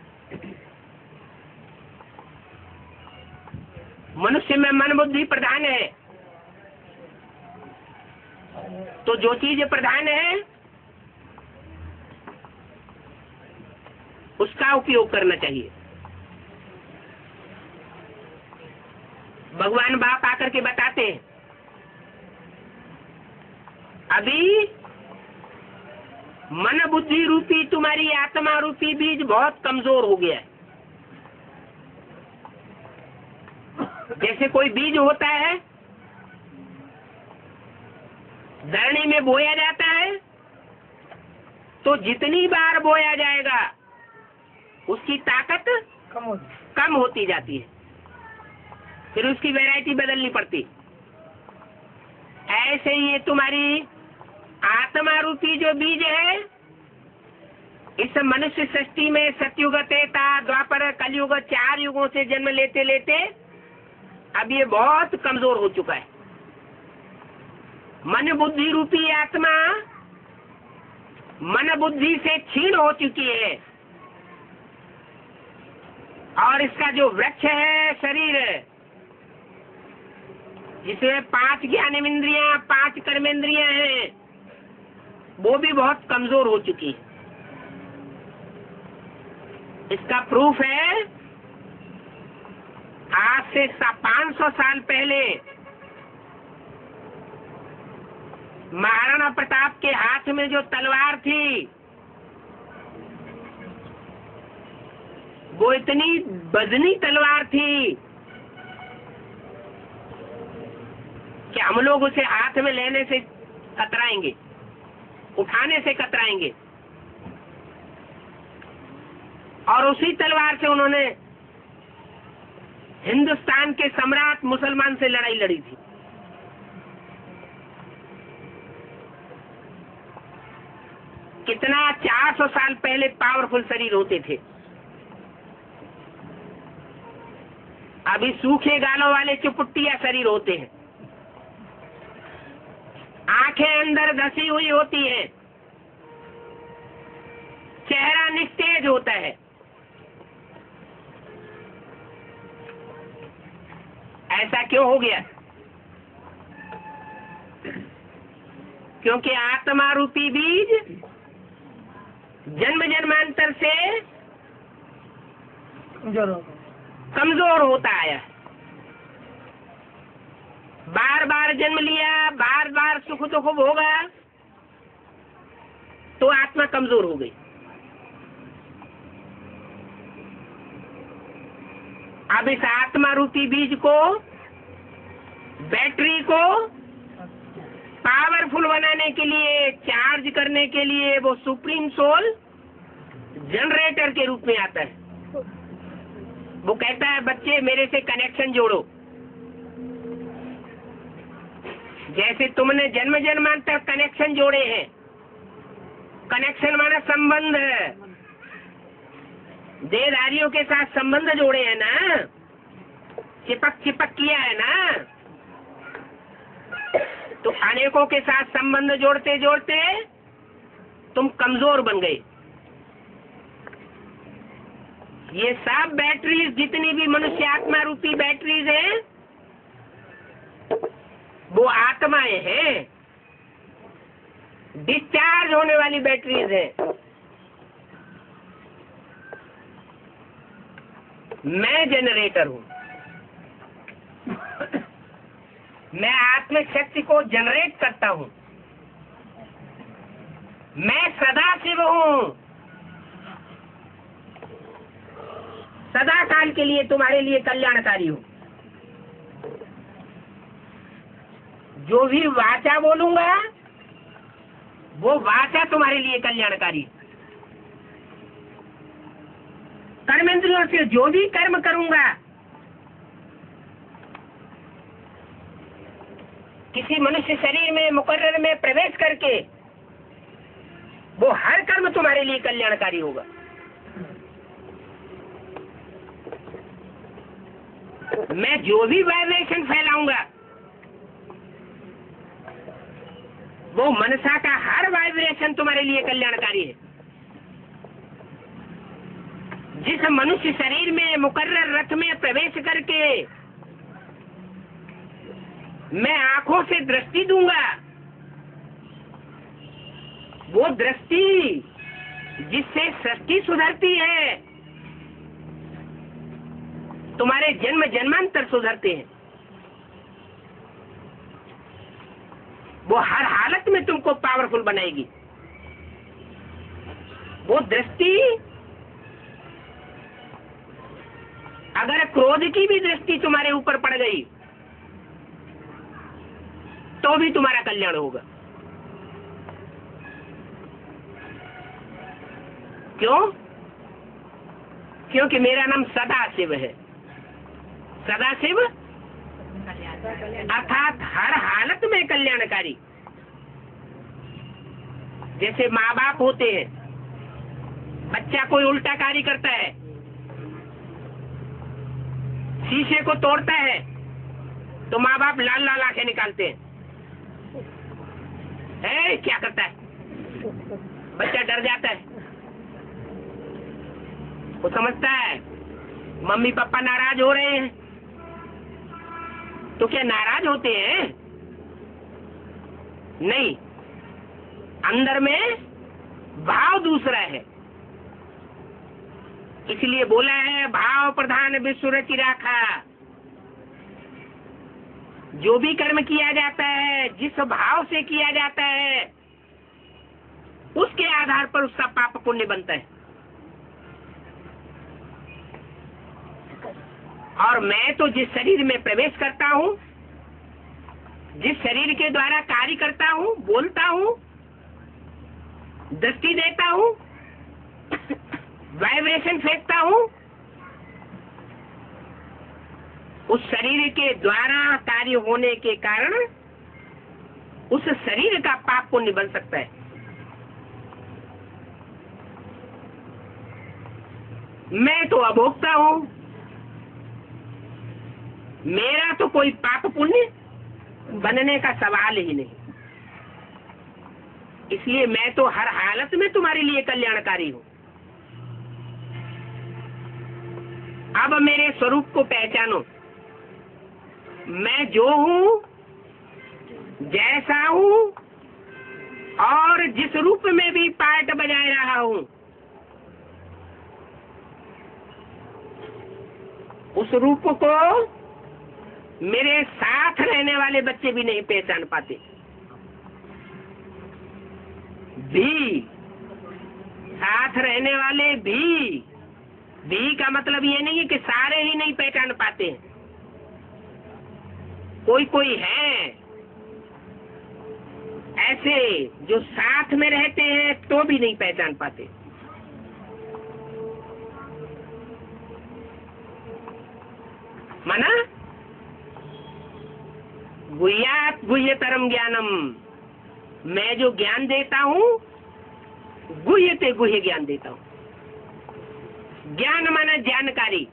मनुष्य में मन बुद्धि प्रधान है, तो जो चीज प्रधान है उसका उपयोग करना चाहिए। भगवान बाप आकर के बताते हैं अभी मन बुद्धि रूपी तुम्हारी आत्मा रूपी बीज बहुत कमजोर हो गया है। जैसे कोई बीज होता है, धरनी में बोया जाता है, तो जितनी बार बोया जाएगा उसकी ताकत कम होती जाती है, फिर उसकी वैरायटी बदलनी पड़ती। ऐसे ही ये तुम्हारी आत्मा रूपी जो बीज है, इस मनुष्य सृष्टि में सतयुग, त्रेता, द्वापर, कलयुग 4 युगों से जन्म लेते लेते अब ये बहुत कमजोर हो चुका है। मन बुद्धि रूपी आत्मा मन बुद्धि से क्षीण हो चुकी है, और इसका जो वृक्ष है शरीर, जिसमें 5 ज्ञानेंद्रियां, 5 कर्मेंद्रियां हैं, वो भी बहुत कमजोर हो चुकी है। इसका प्रूफ है आज से 500 साल पहले महाराणा प्रताप के हाथ में जो तलवार थी वो इतनी वजनी तलवार थी कि हम लोग उसे हाथ में लेने से कतराएंगे, उठाने से कतराएंगे। और उसी तलवार से उन्होंने हिंदुस्तान के सम्राट मुसलमान से लड़ाई लड़ी थी। कितना 400 साल पहले पावरफुल शरीर होते थे। अभी सूखे गालों वाले चुपुट्टिया शरीर होते हैं, आंखें अंदर धसी हुई होती हैं, चेहरा निस्तेज होता है। ऐसा क्यों हो गया? क्योंकि आत्मा रूपी बीज जन्म जन्मांतर से कमजोर होता आया। बार बार जन्म लिया, बार बार सुख दुख भोगा, तो आत्मा कमजोर हो गई। अब इस आत्मा रूपी बीज को, बैटरी को पावरफुल बनाने के लिए, चार्ज करने के लिए वो सुप्रीम सोल जनरेटर के रूप में आता है। वो कहता है बच्चे मेरे से कनेक्शन जोड़ो। जैसे तुमने जन्म जन्मांतर कनेक्शन जोड़े हैं, कनेक्शन माना संबंध, देहधारियों के साथ संबंध जोड़े हैं ना, चिपक चिपक किया है ना। तो अनेकों के साथ संबंध जोड़ते जोड़ते तुम कमजोर बन गए। ये सब बैटरीज, जितनी भी मनुष्य आत्मा रूपी बैटरीज हैं, वो आत्माएं हैं, डिस्चार्ज होने वाली बैटरीज हैं। मैं जनरेटर हूं। मैं आत्म शक्ति को जनरेट करता हूं। मैं सदा शिव हूं। सदा काल के लिए तुम्हारे लिए कल्याणकारी हूं। जो भी वाचा बोलूंगा वो वाचा तुम्हारे लिए कल्याणकारी। कर्मेंद्रियों से जो भी कर्म करूंगा, किसी मनुष्य शरीर में मुकर्रर में प्रवेश करके, वो हर कर्म तुम्हारे लिए कल्याणकारी होगा। मैं जो भी वाइब्रेशन फैलाऊंगा, वो मनसा का हर वाइब्रेशन तुम्हारे लिए कल्याणकारी है। जिस मनुष्य शरीर में मुकर्रर रथ में प्रवेश करके मैं आंखों से दृष्टि दूंगा, वो दृष्टि जिससे सृष्टि सुधरती है, तुम्हारे जन्म जन्मांतर सुधरते हैं। वो हर हालत में तुमको पावरफुल बनाएगी। वो दृष्टि, अगर क्रोध की भी दृष्टि तुम्हारे ऊपर पड़ गई तो भी तुम्हारा कल्याण होगा। क्यों? क्योंकि मेरा नाम सदाशिव है। सदाशिव अर्थात हर हालत में कल्याणकारी। जैसे माँ बाप होते हैं, बच्चा कोई उल्टा कार्य करता है, शीशे को तोड़ता है, तो माँ बाप लाल लाल आंखें निकालते हैं। क्या करता है? बच्चा डर जाता है। वो समझता है मम्मी पापा नाराज हो रहे हैं। तो क्या नाराज होते हैं? नहीं, अंदर में भाव दूसरा है। इसलिए बोला है भाव प्रधान विश्व रचि राखा। जो भी कर्म किया जाता है, जिस भाव से किया जाता है, उसके आधार पर उसका पाप पुण्य बनता है। और मैं तो जिस शरीर में प्रवेश करता हूं, जिस शरीर के द्वारा कार्य करता हूं, बोलता हूं, दृष्टि देता हूं, वाइब्रेशन फेंकता हूं, उस शरीर के द्वारा कार्य होने के कारण उस शरीर का पाप पुण्य बन सकता है। मैं तो अभोक्ता हूं, मेरा तो कोई पाप पुण्य बनने का सवाल ही नहीं। इसलिए मैं तो हर हालत में तुम्हारे लिए कल्याणकारी हूं। अब मेरे स्वरूप को पहचानो। मैं जो हूं, जैसा हूं, और जिस रूप में भी पार्ट बजाए रहा हूं, उस रूप को मेरे साथ रहने वाले बच्चे भी नहीं पहचान पाते। भी साथ रहने वाले भी का मतलब ये नहीं है कि सारे ही नहीं पहचान पाते। कोई कोई है ऐसे जो साथ में रहते हैं तो भी नहीं पहचान पाते। माना गुह्यात गुह्यतरम ज्ञानम, मैं जो ज्ञान देता हूँ गुह्य से गुह्य ज्ञान देता हूँ। ज्ञान माना जानकारी,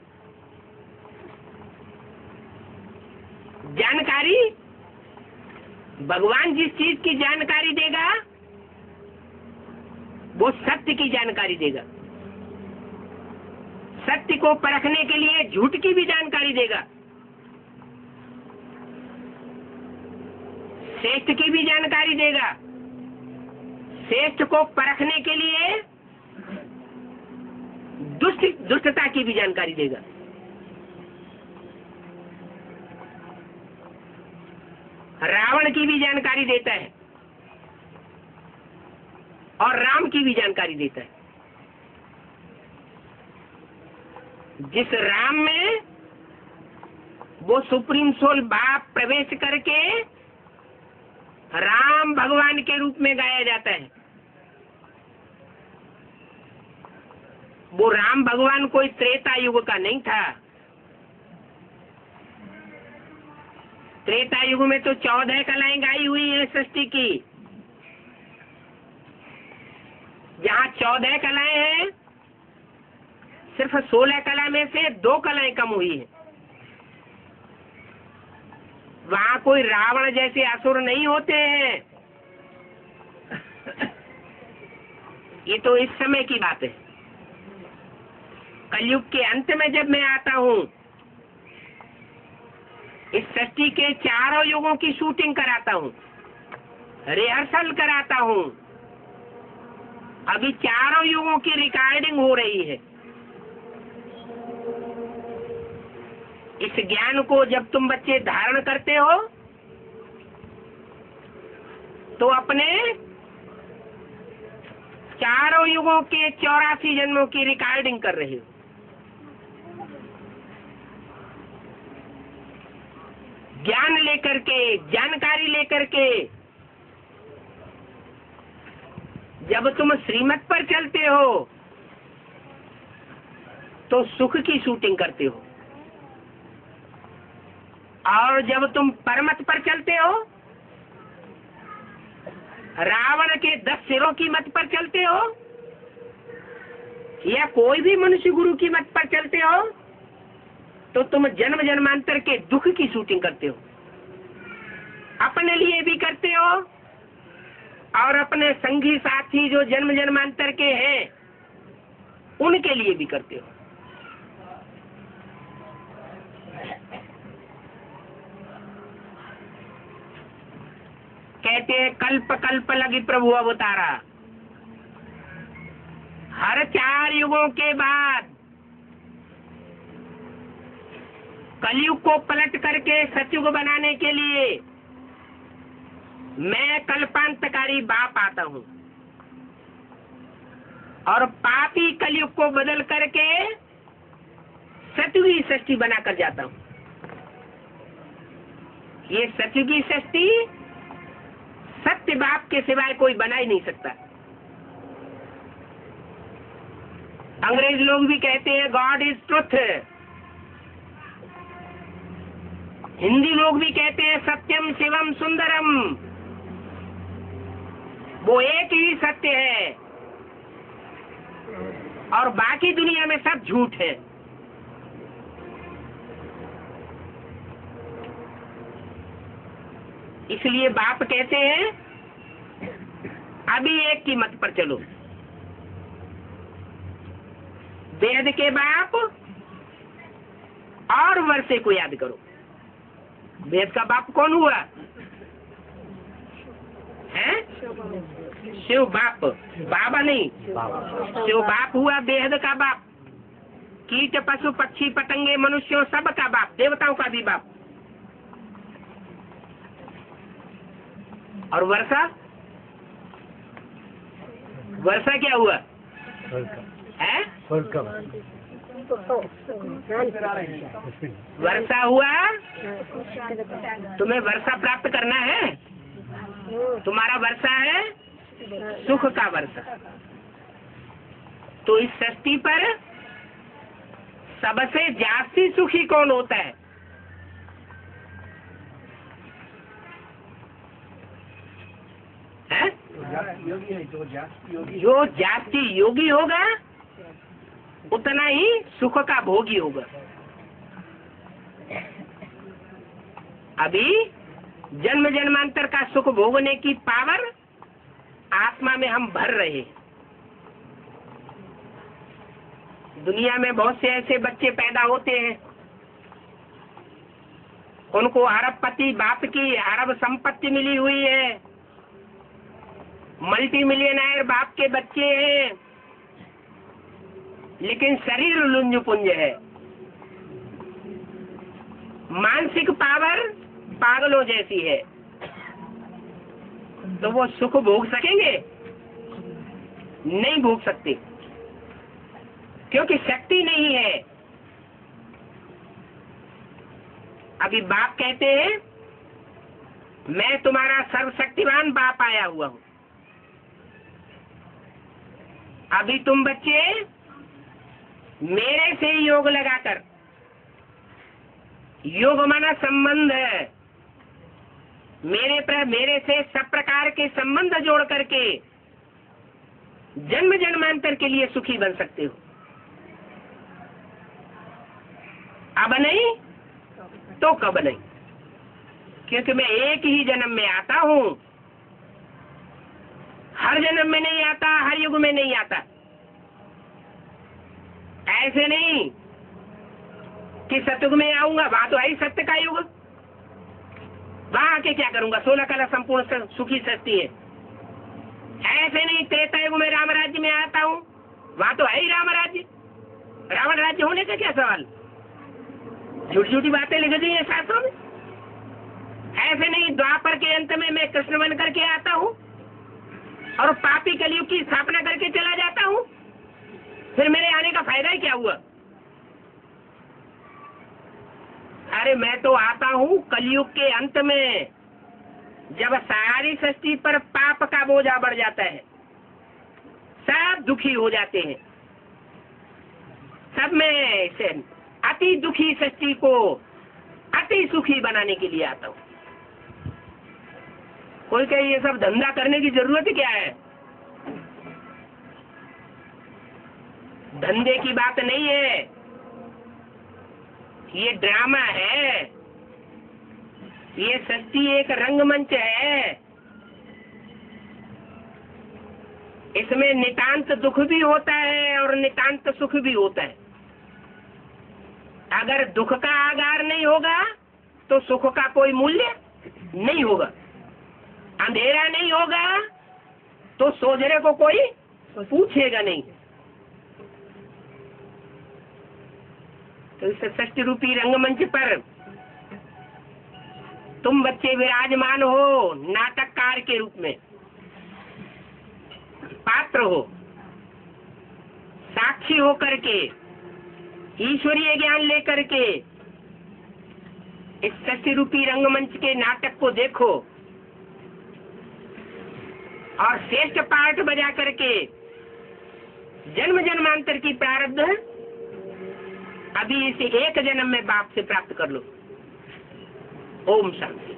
जानकारी भगवान जिस चीज की जानकारी देगा वो सत्य की जानकारी देगा। सत्य को परखने के लिए झूठ की भी जानकारी देगा, श्रेष्ठ की भी जानकारी देगा, श्रेष्ठ को परखने के लिए दुष्टता की भी जानकारी देगा। रावण की भी जानकारी देता है और राम की भी जानकारी देता है। जिस राम में वो सुप्रीम सोल बाप प्रवेश करके राम भगवान के रूप में गाया जाता है, वो राम भगवान कोई त्रेता युग का नहीं था। त्रेता युग में तो 14 कलाएं गाई हुई है सृष्टि की। जहाँ 14 कलाएं हैं, सिर्फ 16 कला में से 2 कलाएं कम हुई है। वहाँ कोई रावण जैसे असुर नहीं होते हैं। ये तो इस समय की बात है। कलयुग के अंत में जब मैं आता हूँ, इस सृष्टि के 4 युगों की शूटिंग कराता हूँ, रिहर्सल कराता हूँ। अभी 4 युगों की रिकॉर्डिंग हो रही है। इस ज्ञान को जब तुम बच्चे धारण करते हो तो अपने 4 युगों के 84 जन्मों की रिकॉर्डिंग कर रहे हो। ज्ञान लेकर के, जानकारी लेकर के जब तुम श्रीमत पर चलते हो तो सुख की शूटिंग करते हो, और जब तुम परमत पर चलते हो, रावण के 10 सिरों की मत पर चलते हो, या कोई भी मनुष्य गुरु की मत पर चलते हो, तो तुम जन्म जन्मांतर के दुख की शूटिंग करते हो। अपने लिए भी करते हो और अपने संगी साथी जो जन्म जन्मांतर के हैं उनके लिए भी करते हो। कहते हैं कल्प कल्प लगी प्रभु अवतारा। हर 4 युगों के बाद कलयुग को पलट करके सतयुग बनाने के लिए मैं कल्पांतकारी बाप आता हूँ, और पापी कलयुग को बदल करके सतयुगी सृष्टि बनाकर जाता हूँ। ये सतयुगी सृष्टि सत्य बाप के सिवाय कोई बना ही नहीं सकता। अंग्रेज लोग भी कहते हैं गॉड इज ट्रुथ, हिंदी लोग भी कहते हैं सत्यम शिवम सुंदरम। वो एक ही सत्य है और बाकी दुनिया में सब झूठ है। इसलिए बाप कहते हैं अभी एक की मत पर चलो। वेद के बाप और वर्षे को याद करो। वेद का बाप कौन हुआ है? शिव बाप, बाबा नहीं, शिव बाप हुआ वेद का बाप। कीट पशु पक्षी पतंगे मनुष्यों सब का बाप, देवताओं का भी बाप। और वर्षा, वर्षा क्या हुआ है? वर्षा हुआ, तुम्हें वर्षा प्राप्त करना है। तुम्हारा वर्षा है सुख का वर्षा। तो इस सृष्टि पर सबसे जास्ती सुखी कौन होता है? जो जास्ती योगी होगा उतना ही सुख का भोगी होगा। अभी जन्म जन्मांतर का सुख भोगने की पावर आत्मा में हम भर रहे हैं। दुनिया में बहुत से ऐसे बच्चे पैदा होते हैं, उनको अरबपति बाप की अरब संपत्ति मिली हुई है, मल्टी मिलियनर बाप के बच्चे हैं, लेकिन शरीर लुंज पुंज है। मानसिक पावर पागलों जैसी है। तो वो सुख भोग सकेंगे? नहीं भोग सकते, क्योंकि शक्ति नहीं है। अभी बाप कहते हैं मैं तुम्हारा सर्वशक्तिमान बाप आया हुआ हूं। अभी तुम बच्चे मेरे से योग लगाकर, योग माना संबंध है, मेरे से सब प्रकार के संबंध जोड़ करके जन्म जन्मांतर के लिए सुखी बन सकते हो। अब नहीं तो कब नहीं, क्योंकि मैं एक ही जन्म में आता हूं, हर जन्म में नहीं आता, हर युग में नहीं आता। ऐसे नहीं कि सतयुग में आऊंगा, वहां तो आई सत्य का युग, वहां आके क्या करूंगा? 16 कला संपूर्ण सुखी सृष्टि है। ऐसे नहीं त्रेता युग में राम राज्य में आता हूं, वहां तो है ही राम राज्य, रावण राज्य होने का क्या सवाल? झूठी झूठी बातें लिख दी है शास्त्रों में। ऐसे नहीं द्वापर के अंत में मैं कृष्ण बन करके आता हूं और पापी कलयुग की स्थापना करके चला जाता हूं, फिर मेरे आने का फायदा ही क्या हुआ? अरे मैं तो आता हूं कलयुग के अंत में, जब सारी सृष्टि पर पाप का बोझा बढ़ जाता है, सब दुखी हो जाते हैं, सब में से अति दुखी सृष्टि को अति सुखी बनाने के लिए आता हूं। कोई कहे ये सब धंधा करने की जरूरत क्या है? धंधे की बात नहीं है, ये ड्रामा है, ये सृष्टि एक रंगमंच है। इसमें नितांत दुख भी होता है और नितांत सुख भी होता है। अगर दुख का आगार नहीं होगा तो सुख का कोई मूल्य नहीं होगा, अंधेरा नहीं होगा तो सोजरे को कोई पूछेगा नहीं। तो इस सृष्टि रूपी रंगमंच पर तुम बच्चे विराजमान हो, नाटककार के रूप में पात्र हो, साक्षी हो करके, ईश्वरीय ज्ञान लेकर के इस सृष्टि रूपी रंगमंच के नाटक को देखो और श्रेष्ठ पाठ बजा करके जन्म जन्मांतर की प्रारब्ध अभी इसे एक जन्म में बाप से प्राप्त कर लो। ओम शांति।